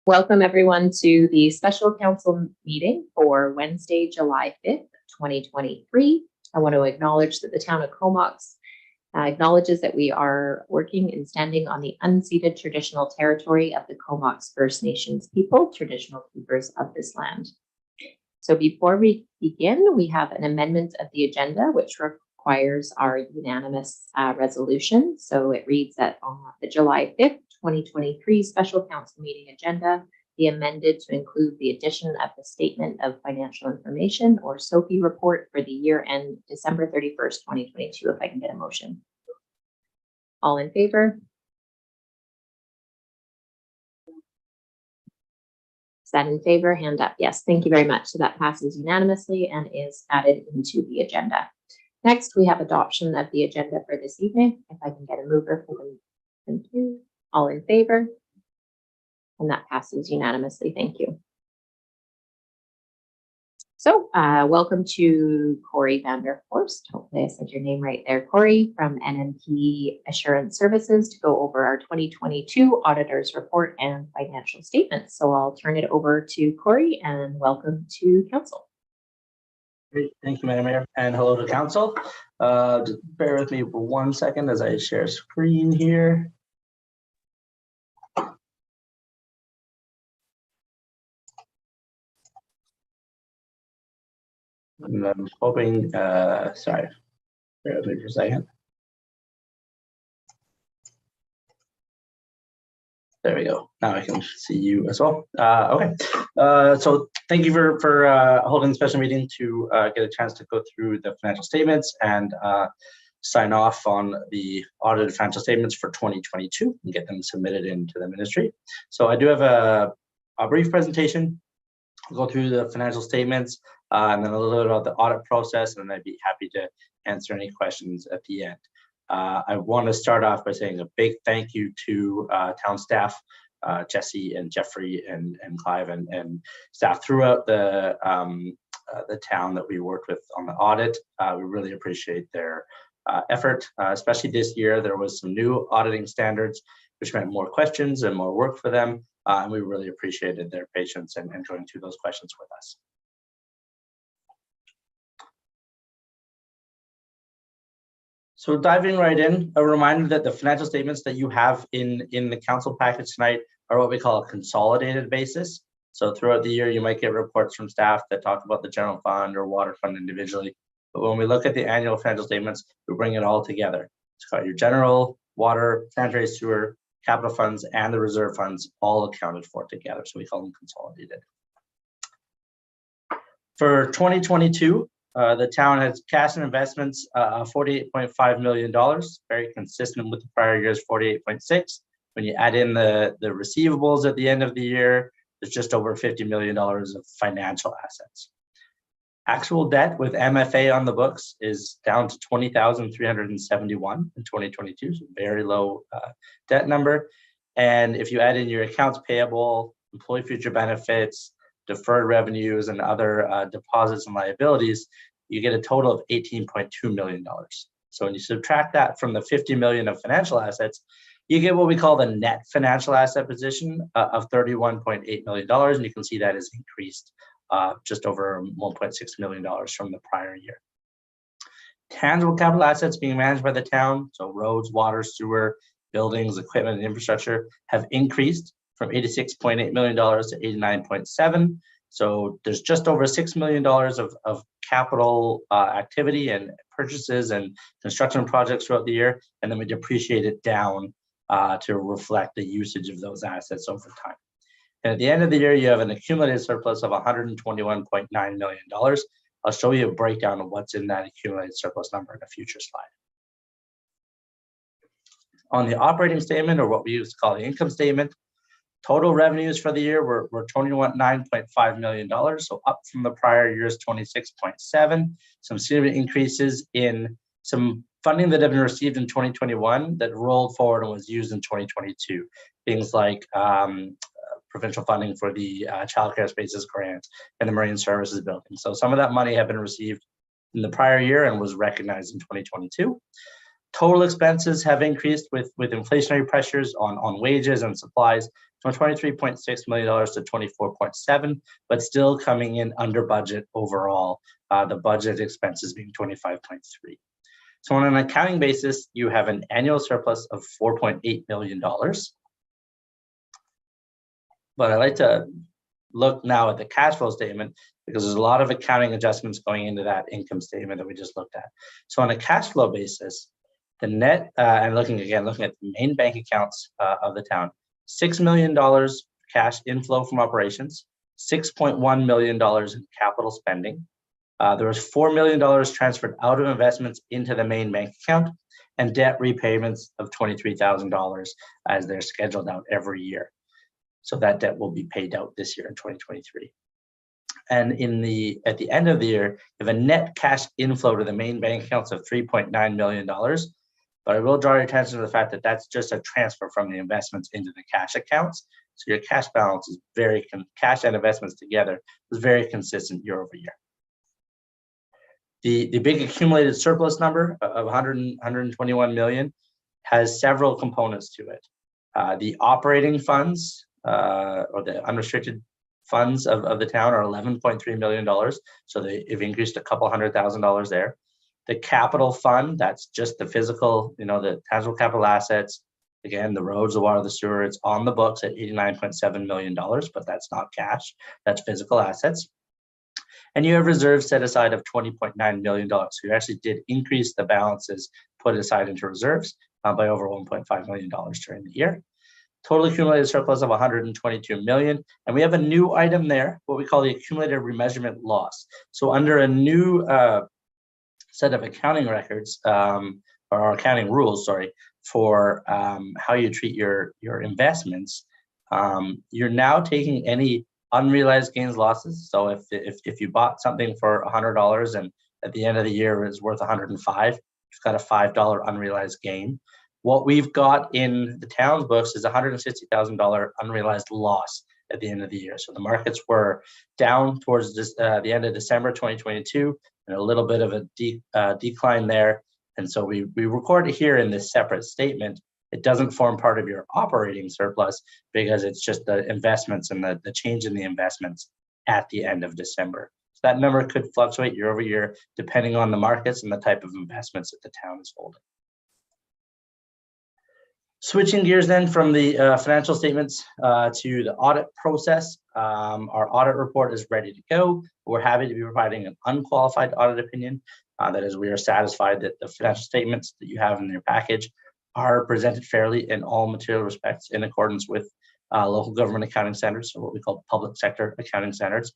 Welcome everyone to the special council meeting for Wednesday, July 5th, 2023. I want to acknowledge that the town of Comox acknowledges that we are working and standing on the unceded traditional territory of the Comox First Nations people, traditional keepers of this land. So before we begin, we have an amendment of the agenda, which requires our unanimous resolution. So it reads that on the July 5th, 2023 special council meeting agenda be amended to include the addition of the Statement of Financial Information or SOFI report for the year end December 31st, 2022, if I can get a motion. All in favor? Is that in favor? Hand up. Yes, thank you very much. So that passes unanimously and is added into the agenda. Next, we have adoption of the agenda for this evening. If I can get a mover for them. Thank you. All in favor? And that passes unanimously. Thank you. So welcome to Corey Vanderhorst. Hopefully I said your name right there, Corey, from NMP Assurance Services to go over our 2022 auditor's report and financial statements. So I'll turn it over to Corey and welcome to council. Great, thank you, Madam Mayor, and hello to council. Just bear with me for 1 second as I share screen here. And I'm hoping, sorry, bear with me for a second. There we go. Now I can see you as well. Okay. So thank you for holding the special meeting to get a chance to go through the financial statements and sign off on the audited financial statements for 2022 and get them submitted into the ministry. So I do have a brief presentation. I'll go through the financial statements and then a little bit about the audit process, and I'd be happy to answer any questions at the end. I want to start off by saying a big thank you to town staff, Jesse and Jeffrey and Clive and staff throughout the town that we worked with on the audit. We really appreciate their effort, especially this year. There was some new auditing standards, which meant more questions and more work for them. And we really appreciated their patience and going through those questions with us. So diving right in, a reminder that the financial statements that you have in the council package tonight are what we call a consolidated basis. So throughout the year, you might get reports from staff that talk about the general fund or water fund individually. But when we look at the annual financial statements, we bring it all together. It's got your general, water, sanitary sewer, capital funds, and the reserve funds all accounted for together. So we call them consolidated. For 2022, the town has cash and investments of $48.5 million, very consistent with the prior year's 48.6. When you add in the receivables at the end of the year, there's just over $50 million of financial assets. Actual debt with MFA on the books is down to $20,371 in 2022, so very low debt number. And if you add in your accounts payable, employee future benefits, deferred revenues, and other deposits and liabilities, you get a total of $18.2 million. So when you subtract that from the $50 million of financial assets, you get what we call the net financial asset position of $31.8 million. And you can see that has increased just over $1.6 million from the prior year. Tangible capital assets being managed by the town, so roads, water, sewer, buildings, equipment, and infrastructure, have increased from $86.8 million to $89.7. So there's just over $6 million of capital activity and purchases and construction projects throughout the year, and then we depreciate it down to reflect the usage of those assets over time. And at the end of the year, you have an accumulated surplus of $121.9 million. I'll show you a breakdown of what's in that accumulated surplus number in a future slide. On the operating statement, or what we used to call the income statement, total revenues for the year were $29.5 million, so up from the prior year's 26.7. Some significant increases in some funding that had been received in 2021 that rolled forward and was used in 2022. Things like provincial funding for the Child Care Spaces grant and the Marine Services building. So some of that money had been received in the prior year and was recognized in 2022. Total expenses have increased with inflationary pressures on wages and supplies from $23.6 million to $24.7, but still coming in under budget overall. The budget expenses being 25.3. So on an accounting basis, you have an annual surplus of $4.8 million. But I like to look now at the cash flow statement because there's a lot of accounting adjustments going into that income statement that we just looked at. So on a cash flow basis, the net, and looking at the main bank accounts of the town, $6 million cash inflow from operations, $6.1 million in capital spending. There was $4 million transferred out of investments into the main bank account, and debt repayments of $23,000 as they're scheduled out every year. So that debt will be paid out this year in 2023. And at the end of the year, you have a net cash inflow to the main bank accounts of $3.9 million. But I will draw your attention to the fact that that's just a transfer from the investments into the cash accounts. So your cash balance is cash and investments together is very consistent year over year. The big accumulated surplus number of 121 million has several components to it. The operating funds or the unrestricted funds of the town are $11.3 million. So they've increased a couple $100,000 there. The capital fund, that's just the physical, the tangible capital assets. Again, the roads, the water, the sewer, it's on the books at $89.7 million, but that's not cash, that's physical assets. And you have reserves set aside of $20.9 million. So you actually did increase the balances put aside into reserves by over $1.5 million during the year. Total accumulated surplus of 122 million. And we have a new item there, what we call the accumulated remeasurement loss. So under a new set of accounting records, or accounting rules, for how you treat your investments, you're now taking any unrealized gains losses. So if you bought something for $100 and at the end of the year it's worth 105, you've got a $5 unrealized gain. What we've got in the town's books is $160,000 unrealized loss at the end of the year. So the markets were down towards the end of December 2022, and a little bit of a decline there. And so we record it here in this separate statement. It doesn't form part of your operating surplus because it's just the investments and the change in the investments at the end of December. So that number could fluctuate year over year depending on the markets and the type of investments that the town is holding. Switching gears then from the financial statements to the audit process. Our audit report is ready to go. We're happy to be providing an unqualified audit opinion. That is, we are satisfied that the financial statements that you have in your package are presented fairly in all material respects in accordance with local government accounting standards, or what we call public sector accounting standards.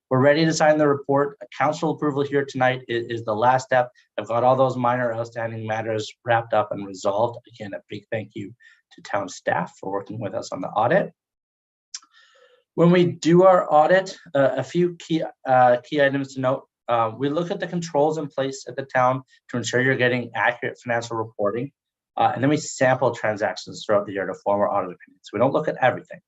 We're ready to sign the report. Council approval here tonight is the last step. I've got all those minor outstanding matters wrapped up and resolved. Again, a big thank you to town staff for working with us on the audit. When we do our audit, a few key items to note. We look at the controls in place at the town to ensure you're getting accurate financial reporting. And then we sample transactions throughout the year to form our audit opinion. So we don't look at everything.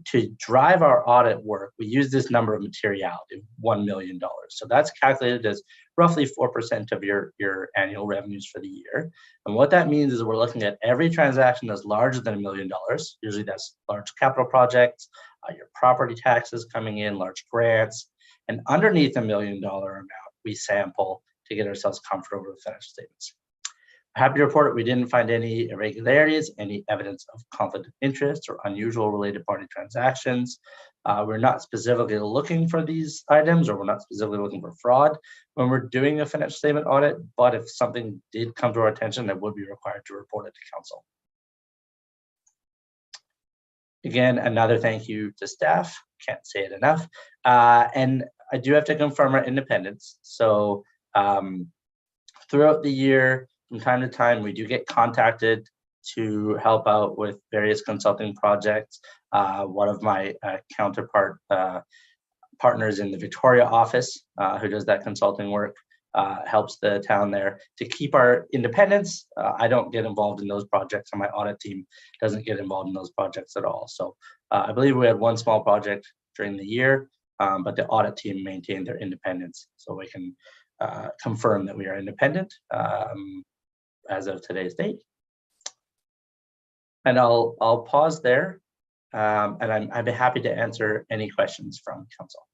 To drive our audit work, we use this number of materiality, $1 million. So that's calculated as roughly 4% of your annual revenues for the year. And what that means is we're looking at every transaction that's larger than $1 million. Usually that's large capital projects, your property taxes coming in, large grants, and underneath $1 million amount, we sample to get ourselves comfortable with financial statements. Happy to report we didn't find any irregularities, any evidence of conflict of interest or unusual related party transactions. We're not specifically looking for these items, or we're not specifically looking for fraud when we're doing a financial statement audit, but if something did come to our attention, that would be required to report it to council. Again, another thank you to staff, can't say it enough. And I do have to confirm our independence. So throughout the year, from time to time, we do get contacted to help out with various consulting projects. One of my partners in the Victoria office, who does that consulting work, helps the town there to keep our independence. I don't get involved in those projects, and my audit team doesn't get involved in those projects at all. So I believe we had one small project during the year, but the audit team maintained their independence, so we can confirm that we are independent. as of today's date. And I'll pause there, and I'd be happy to answer any questions from council.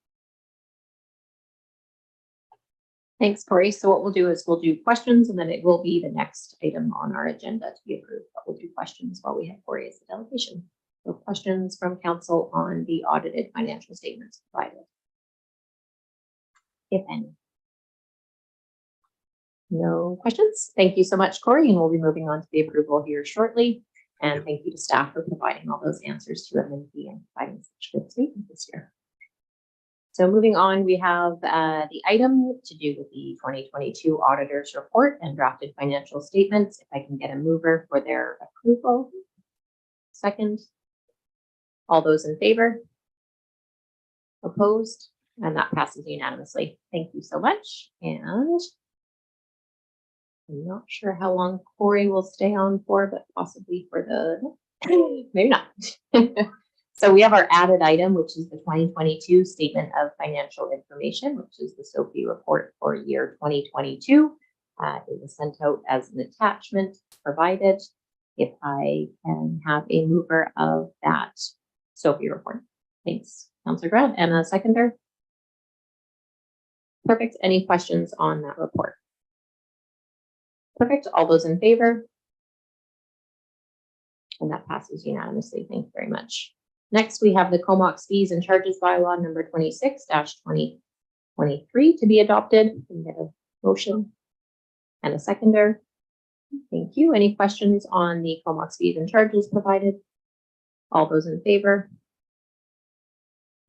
Thanks, Corey. So what we'll do is we'll do questions, and then it will be the next item on our agenda to be approved. But we'll do questions while we have Corey as the delegation. So questions from council on the audited financial statements provided, if any. No questions? Thank you so much, Corey, and we'll be moving on to the approval here shortly. And thank you to staff for providing all those answers to MNP and providing such good statements this year. So moving on, we have the item to do with the 2022 auditor's report and drafted financial statements. If I can get a mover for their approval. Second. All those in favor? Opposed? And that passes unanimously. Thank you so much. And I'm not sure how long Corey will stay on for, but possibly for the, maybe not. So we have our added item, which is the 2022 Statement of Financial Information, which is the SOFI report for year 2022. It was sent out as an attachment provided. If I can have a mover of that SOFI report. Thanks, Councillor Grant, and a seconder. Perfect. Any questions on that report? Perfect. All those in favor? And that passes unanimously. Thank you very much. Next, we have the Comox Fees and Charges Bylaw number 26-2023 to be adopted. Can we get a motion and a seconder? Thank you. Any questions on the Comox Fees and Charges provided? All those in favor?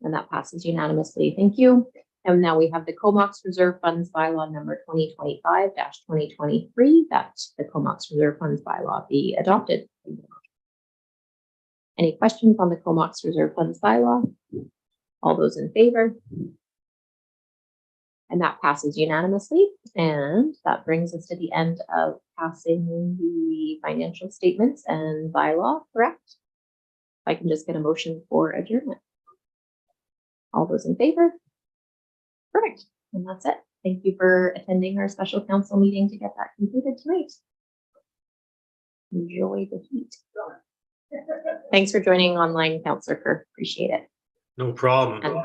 And that passes unanimously. Thank you. And now we have the Comox Reserve Funds Bylaw number 2025-2023, that the Comox Reserve Funds Bylaw be adopted. Any questions on the Comox Reserve Funds Bylaw? All those in favor? And that passes unanimously. And that brings us to the end of passing the financial statements and bylaw, correct? If I can just get a motion for adjournment. All those in favor? Perfect. And that's it. Thank you for attending our special council meeting to get that completed tonight. Enjoy the heat. Thanks for joining online, Councillor Kerr. Appreciate it. No problem. And